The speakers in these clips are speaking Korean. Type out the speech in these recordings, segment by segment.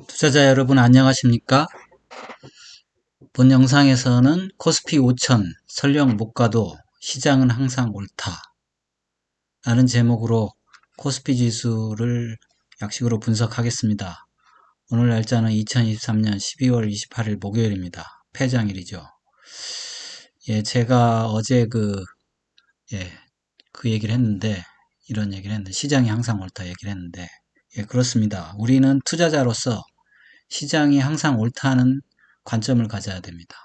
투자자 여러분 안녕하십니까? 본 영상에서는 코스피 5000 설령 못 가도 시장은 항상 옳다 라는 제목으로 코스피 지수를 약식으로 분석하겠습니다. 오늘 날짜는 2023년 12월 28일 목요일입니다. 폐장일이죠. 제가 어제 그 얘기를 했는데, 이런 얘기를 했는데, 시장이 항상 옳다 얘기를 했는데, 그렇습니다. 우리는 투자자로서 시장이 항상 옳다는 관점을 가져야 됩니다.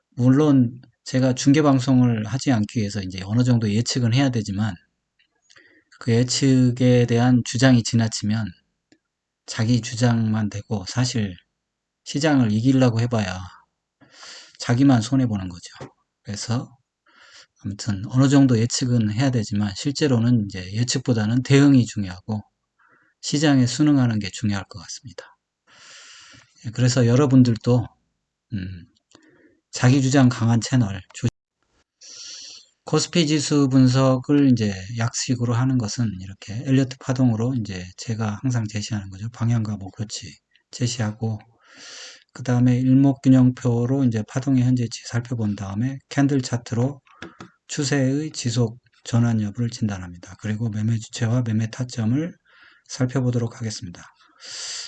물론 제가 중계방송을 하지 않기 위해서 이제 어느 정도 예측은 해야 되지만 그 예측에 대한 주장이 지나치면 자기 주장만 되고 사실 시장을 이기려고 해봐야 자기만 손해보는 거죠. 그래서 아무튼 어느 정도 예측은 해야 되지만 실제로는 이제 예측보다는 대응이 중요하고 시장에 순응하는 게 중요할 것 같습니다. 그래서 여러분들도 자기 주장 강한 채널, 코스피 지수 분석을 이제 약식으로 하는 것은 이렇게 엘리어트 파동으로 이제 제가 항상 제시하는 거죠. 방향과 목표치 제시하고, 그 다음에 일목균형표로 이제 파동의 현재치 살펴본 다음에 캔들 차트로 추세의 지속 전환 여부를 진단합니다. 그리고 매매 주체와 매매 타점을 살펴보도록 하겠습니다.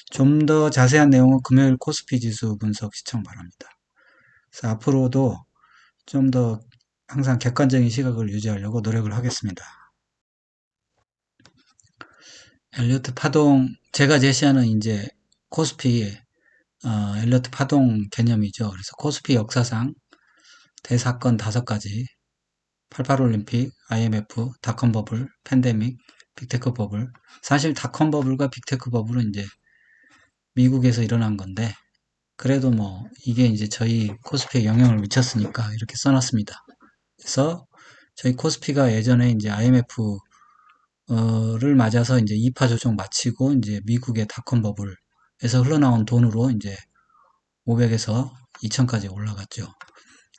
좀 더 자세한 내용은 금요일 코스피 지수 분석 시청 바랍니다. 그래서 앞으로도 좀 더 항상 객관적인 시각을 유지하려고 노력을 하겠습니다. 엘리어트 파동, 제가 제시하는 이제 코스피 엘리어트 파동 개념이죠. 그래서 코스피 역사상 대사건 5가지, 88올림픽, IMF, 닷컴 버블, 팬데믹, 빅테크 버블. 사실 닷컴 버블과 빅테크 버블은 이제 미국에서 일어난 건데, 그래도 뭐 이게 이제 저희 코스피에 영향을 미쳤으니까 이렇게 써놨습니다. 그래서 저희 코스피가 예전에 이제 IMF를 맞아서 이제 2파 조정 마치고 이제 미국의 닷컴 버블에서 흘러나온 돈으로 이제 500에서 2000까지 올라갔죠.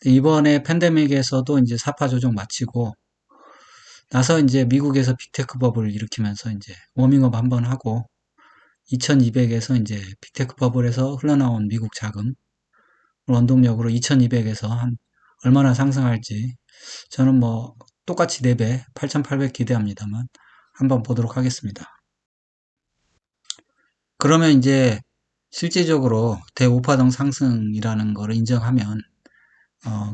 이번에 팬데믹에서도 이제 4파 조정 마치고 나서 이제 미국에서 빅테크 버블을 일으키면서 이제 워밍업 한번 하고 2200에서 이제 빅테크 버블에서 흘러나온 미국 자금 원동력으로 2200에서 한 얼마나 상승할지 저는 뭐 똑같이 4배 8800 기대합니다만 한번 보도록 하겠습니다. 그러면 이제 실질적으로 대우파동 상승이라는 거를 인정하면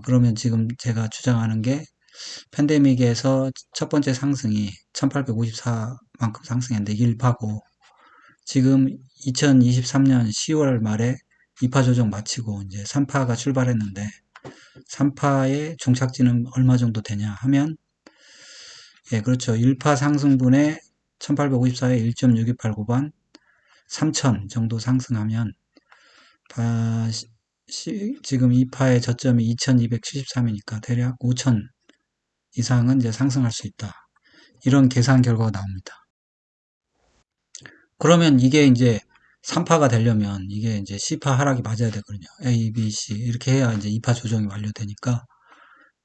그러면 지금 제가 주장하는 게 팬데믹에서 첫 번째 상승이 1854만큼 상승했는데 1파고 지금 2023년 10월 말에 2파 조정 마치고 이제 3파가 출발했는데 3파의 종착지는 얼마 정도 되냐 하면 그렇죠. 1파 상승분의 1854에 1.6289반 3000 정도 상승하면 지금 2파의 저점이 2273이니까 대략 5000 이상은 이제 상승할 수 있다. 이런 계산 결과가 나옵니다. 그러면 이게 이제 3파가 되려면 이게 이제 C파 하락이 맞아야 되거든요. A, B, C 이렇게 해야 이제 2파 조정이 완료되니까.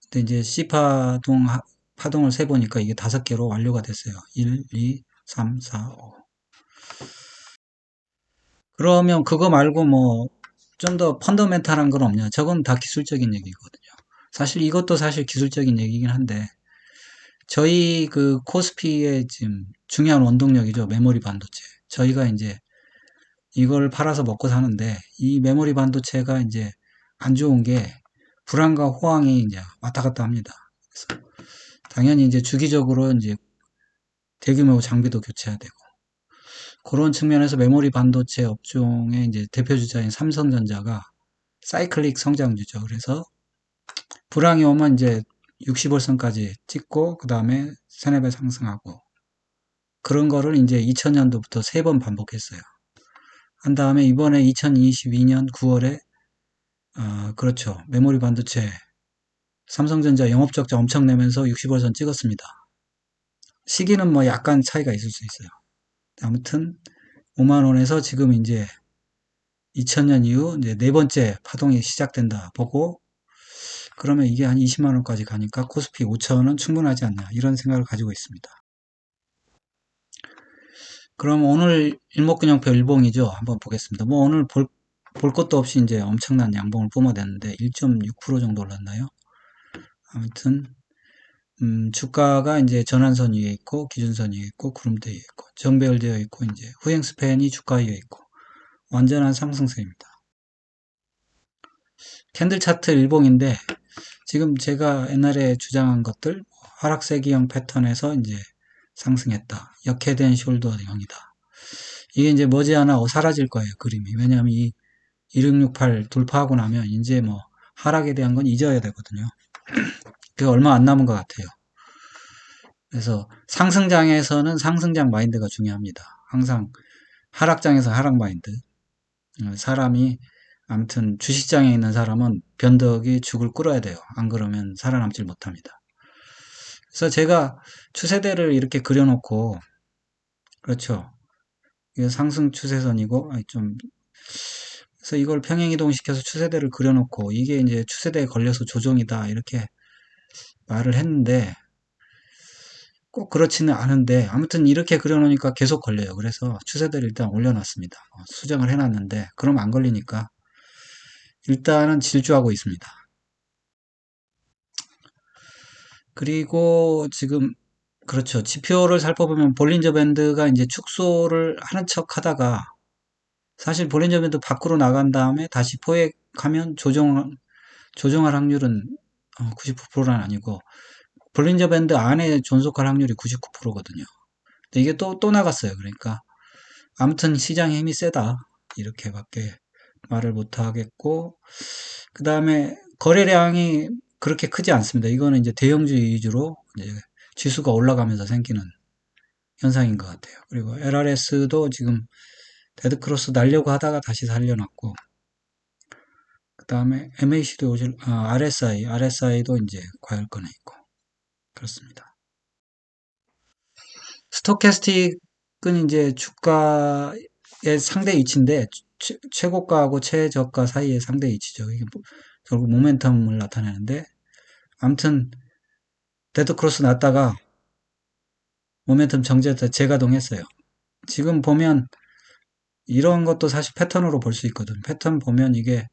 근데 이제 C파 파동을 세보니까 이게 5개로 완료가 됐어요. 1, 2, 3, 4, 5. 그러면 그거 말고 뭐 좀 더 펀더멘탈한 건 없냐? 저건 다 기술적인 얘기거든요. 사실 이것도 사실 기술적인 얘기긴 한데 저희 그 코스피의 지금 중요한 원동력이죠. 메모리 반도체. 저희가 이제 이걸 팔아서 먹고 사는데 이 메모리 반도체가 이제 안 좋은 게 불안과 호황이 이제 왔다 갔다 합니다. 그래서 당연히 이제 주기적으로 이제 대규모 장비도 교체해야 되고 그런 측면에서 메모리 반도체 업종의 이제 대표주자인 삼성전자가 사이클릭 성장주죠. 그래서 불황이 오면 이제 60월선까지 찍고 그 다음에 세네 배 상승하고 그런 거를 이제 2000년도부터 3번 반복했어요. 한 다음에 이번에 2022년 9월에 그렇죠. 메모리 반도체 삼성전자 영업적자 엄청 내면서 60월선 찍었습니다. 시기는 뭐 약간 차이가 있을 수 있어요. 아무튼 5만 원에서 지금 이제 2000년 이후 이제 4번째 파동이 시작된다 보고 그러면 이게 한 20만 원까지 가니까 코스피 5천원 충분하지 않나 이런 생각을 가지고 있습니다. 그럼 오늘 일목균형표 일봉이죠. 한번 보겠습니다. 뭐 오늘 볼 것도 없이 이제 엄청난 양봉을 뿜어냈는데 1.6% 정도 올랐나요? 아무튼 주가가 이제 전환선 위에 있고 기준선 위에 있고 구름대 위에 있고 정배열되어 있고 이제 후행 스팬이 주가 위에 있고 완전한 상승세입니다. 캔들 차트 일봉인데 지금 제가 옛날에 주장한 것들 하락세기형 패턴에서 이제 상승했다. 역해된 숄더형이다. 이게 이제 머지않아 사라질 거예요, 그림이. 왜냐하면 이 1668 돌파하고 나면 이제 뭐 하락에 대한 건 잊어야 되거든요. 그게 얼마 안 남은 것 같아요. 그래서 상승장에서는 상승장 마인드가 중요합니다. 항상 하락장에서 하락 마인드. 사람이 아무튼 주식장에 있는 사람은 변덕이 죽을 꿇어야 돼요. 안 그러면 살아남질 못합니다. 그래서 제가 추세대를 이렇게 그려놓고 그렇죠. 이게 상승 추세선이고 좀 그래서 이걸 평행이동시켜서 추세대를 그려놓고 이게 이제 추세대에 걸려서 조정이다 이렇게 말을 했는데 꼭 그렇지는 않은데 아무튼 이렇게 그려놓으니까 계속 걸려요. 그래서 추세대를 일단 올려놨습니다. 수정을 해놨는데 그럼 안 걸리니까 일단은 질주하고 있습니다. 그리고 지금 그렇죠. 지표를 살펴보면 볼린저 밴드가 이제 축소를 하는 척 하다가 사실 볼린저 밴드 밖으로 나간 다음에 다시 포획하면 조정할 확률은 99%는 아니고 볼린저 밴드 안에 존속할 확률이 99%거든요. 근데 이게 또 나갔어요. 그러니까 아무튼 시장의 힘이 세다. 이렇게밖에 말을 못 하겠고 그 다음에 거래량이 그렇게 크지 않습니다. 이거는 이제 대형주의 위주로 이제 지수가 올라가면서 생기는 현상인 것 같아요. 그리고 LRS도 지금 데드크로스 날려고 하다가 다시 살려놨고 그 다음에 MAC도 RSI도 이제 과열권에 있고 그렇습니다. 스토캐스틱은 이제 주가의 상대 위치인데 최고가하고 최저가 사이의 상대 위치죠. 이게 결국 모멘텀을 나타내는데 아무튼 데드크로스 났다가 모멘텀 정지해서 재가동했어요. 지금 보면 이런 것도 사실 패턴으로 볼 수 있거든. 패턴 보면 이게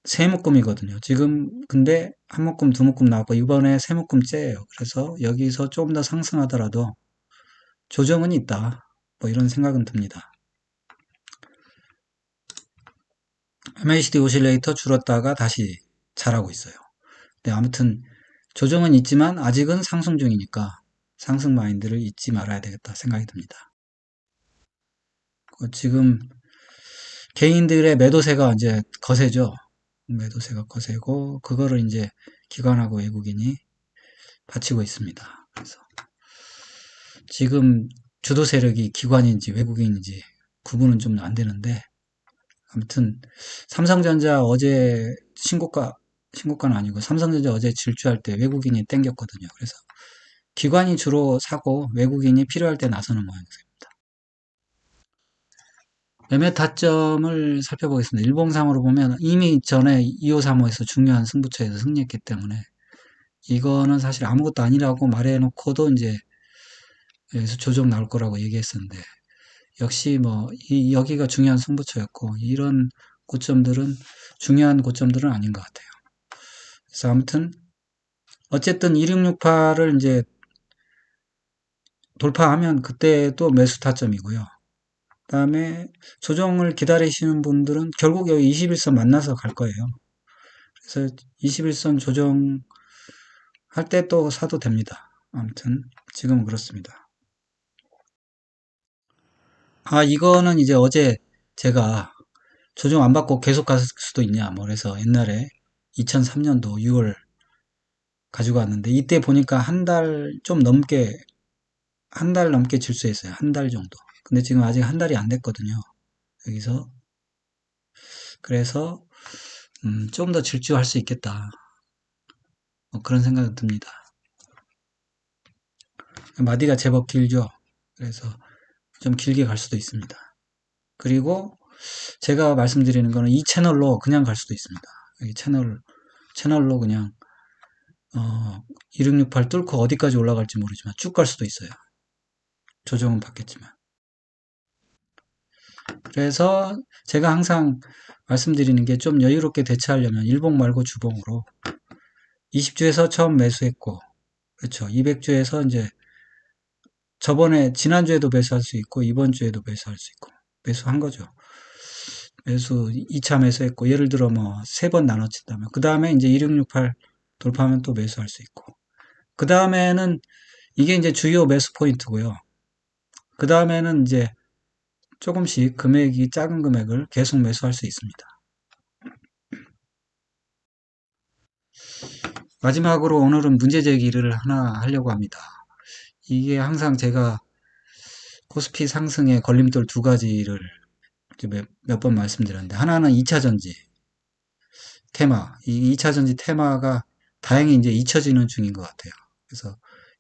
세 묶음이거든요. 지금 근데 한 묶음, 두 묶음 나왔고 이번에 세 묶음째예요. 그래서 여기서 조금 더 상승하더라도 조정은 있다. 뭐 이런 생각은 듭니다. MACD 오실레이터 줄었다가 다시 잘하고 있어요. 네, 아무튼 조정은 있지만 아직은 상승 중이니까 상승 마인드를 잊지 말아야 되겠다 생각이 듭니다. 지금 개인들의 매도세가 이제 거세죠. 매도세가 거세고 그거를 이제 기관하고 외국인이 바치고 있습니다. 그래서 지금 주도 세력이 기관인지 외국인인지 구분은 좀 안 되는데 아무튼 삼성전자 어제 신고가는 아니고 삼성전자 어제 질주할 때 외국인이 땡겼거든요. 그래서 기관이 주로 사고 외국인이 필요할 때 나서는 모양새입니다. 매매 타점을 살펴보겠습니다. 일봉상으로 보면 이미 전에 2535에서 중요한 승부처에서 승리했기 때문에 이거는 사실 아무것도 아니라고 말해놓고도 이제 여기서 조정 나올 거라고 얘기했었는데 역시 뭐 여기가 중요한 승부처였고 이런 고점들은 중요한 고점들은 아닌 것 같아요. 그래서 아무튼 어쨌든 1668을 이제 돌파하면 그때 또 매수 타점이고요. 그다음에 조정을 기다리시는 분들은 결국 여기 21선 만나서 갈 거예요. 그래서 21선 조정할 때 또 사도 됩니다. 아무튼 지금은 그렇습니다. 이거는 이제 어제 제가 조정 안 받고 계속 갈 수도 있냐 뭐 그래서 옛날에 2003년도 6월 가지고 왔는데 이때 보니까 한 달 넘게 질수했어요. 한 달 정도. 근데 지금 아직 한 달이 안 됐거든요. 여기서 그래서 좀 더 질주할 수 있겠다. 뭐 그런 생각이 듭니다. 마디가 제법 길죠. 그래서 좀 길게 갈 수도 있습니다. 그리고 제가 말씀드리는 거는 이 채널로 그냥 갈 수도 있습니다. 이 채널로 그냥 1668 뚫고 어디까지 올라갈지 모르지만 쭉 갈 수도 있어요. 조정은 받겠지만. 그래서 제가 항상 말씀드리는 게 좀 여유롭게 대처하려면 일봉 말고 주봉으로 20주에서 처음 매수했고, 그렇죠. 200주에서 이제 저번에 지난주에도 매수할 수 있고 이번 주에도 매수할 수 있고 매수한 거죠. 매수 2차 매수했고 예를 들어 뭐 3번 나눠친다면 그 다음에 이제 2668 돌파하면 또 매수할 수 있고 그 다음에는 이게 이제 주요 매수 포인트고요. 그 다음에는 이제 조금씩 금액이 작은 금액을 계속 매수할 수 있습니다. 마지막으로 오늘은 문제 제기를 하나 하려고 합니다. 이게 항상 제가 코스피 상승의 걸림돌 두 가지를 몇 번 말씀드렸는데 하나는 2차전지 테마, 이 2차전지 테마가 다행히 이제 잊혀지는 중인 것 같아요. 그래서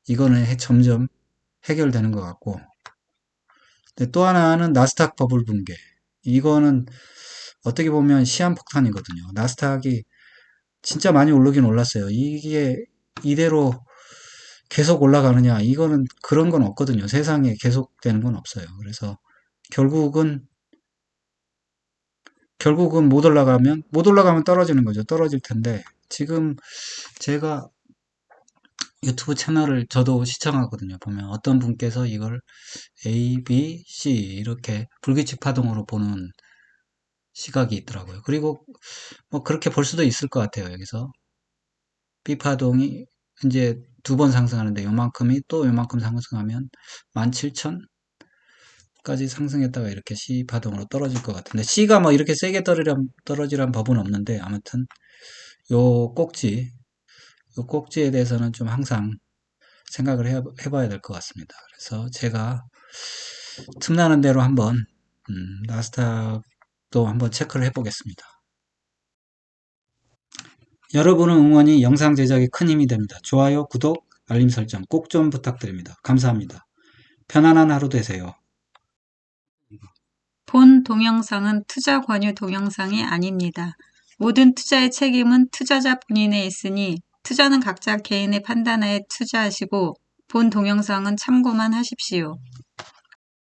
이거는 점점 해결되는 것 같고 또 하나는 나스닥 버블 붕괴. 이거는 어떻게 보면 시한폭탄이거든요. 나스닥이 진짜 많이 오르긴 올랐어요. 이게 이대로 계속 올라가느냐? 이거는 그런 건 없거든요. 세상에 계속되는 건 없어요. 그래서 결국은 못 올라가면 떨어지는 거죠. 떨어질 텐데 지금 제가 유튜브 채널을 저도 시청하거든요. 보면 어떤 분께서 이걸 A, B, C 이렇게 불규칙 파동으로 보는 시각이 있더라고요. 그리고 뭐 그렇게 볼 수도 있을 것 같아요. 여기서 B 파동이 이제 2번 상승하는데 요만큼이 또 요만큼 상승하면 17,000까지 상승했다가 이렇게 C 파동으로 떨어질 것 같은데 C가 뭐 이렇게 세게 떨어지란 법은 없는데 아무튼 요 꼭지 요 꼭지에 대해서는 좀 항상 생각을 해봐야 될 것 같습니다. 그래서 제가 틈나는 대로 한번 나스닥도 한번 체크를 해보겠습니다. 여러분의 응원이 영상 제작에 큰 힘이 됩니다. 좋아요, 구독, 알림 설정 꼭 좀 부탁드립니다. 감사합니다. 편안한 하루 되세요. 본 동영상은 투자 권유 동영상이 아닙니다. 모든 투자의 책임은 투자자 본인에 있으니 투자는 각자 개인의 판단하에 투자하시고 본 동영상은 참고만 하십시오.